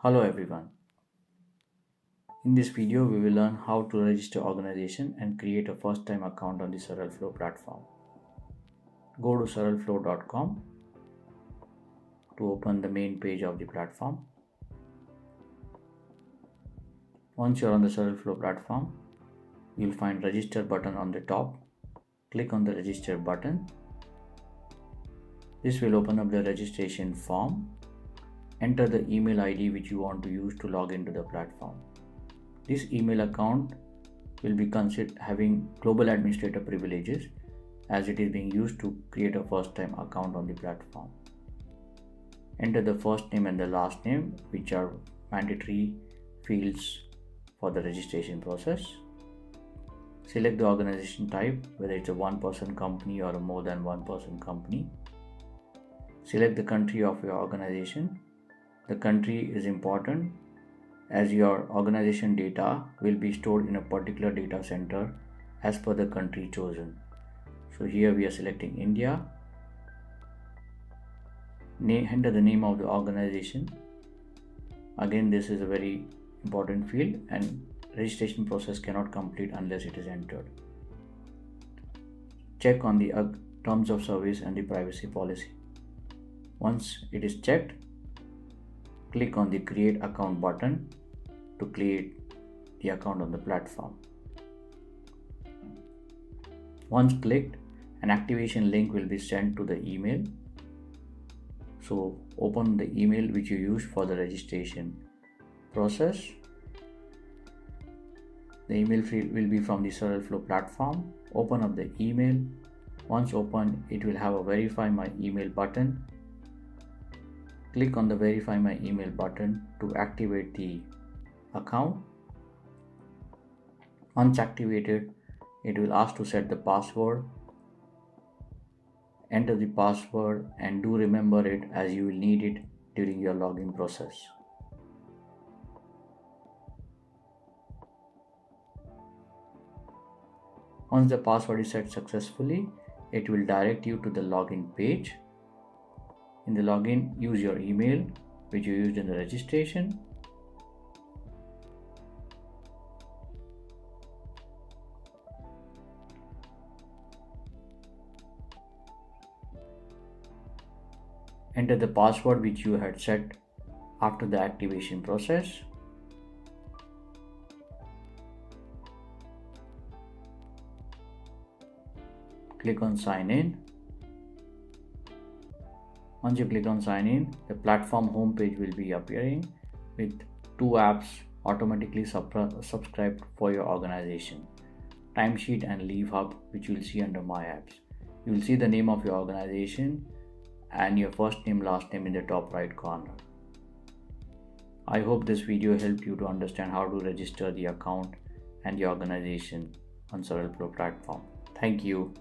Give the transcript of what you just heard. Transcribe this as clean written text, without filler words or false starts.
Hello everyone. In this video, we will learn how to register organization and create a first-time account on the SaralFlow platform. Go to saralflow.com to open the main page of the platform. Once you are on the SaralFlow platform, you will find register button on the top. Click on the register button. This will open up the registration form. Enter the email ID which you want to use to log into the platform. This email account will be considered having global administrator privileges as it is being used to create a first-time account on the platform. Enter the first name and the last name, which are mandatory fields for the registration process. Select the organization type, whether it's a one-person company or a more than one-person company. Select the country of your organization. The country is important as your organization data will be stored in a particular data center as per the country chosen. So here we are selecting India. Enter the name of the organization. Again, this is a very important field and registration process cannot complete unless it is entered. Check on the terms of service and the privacy policy. Once it is checked, click on the create account button to create the account on the platform. Once clicked, an activation link will be sent to the email. So open the email which you used for the registration process. The email will be from the SaralFlow platform. Open up the email. Once opened, it will have a verify my email button. Click on the verify my email button to activate the account. Once activated, it will ask to set the password. Enter the password and do remember it as you will need it during your login process. Once the password is set successfully, it will direct you to the login page. In the login, use your email which you used in the registration. Enter the password which you had set after the activation process. Click on sign in. Once you click on sign in, the platform homepage will be appearing with two apps automatically subscribed for your organization, Timesheet and LeaveHub, which you will see under my apps. You will see the name of your organization and your first name, last name in the top right corner. I hope this video helped you to understand how to register the account and the organization on SaralFlow platform. Thank you.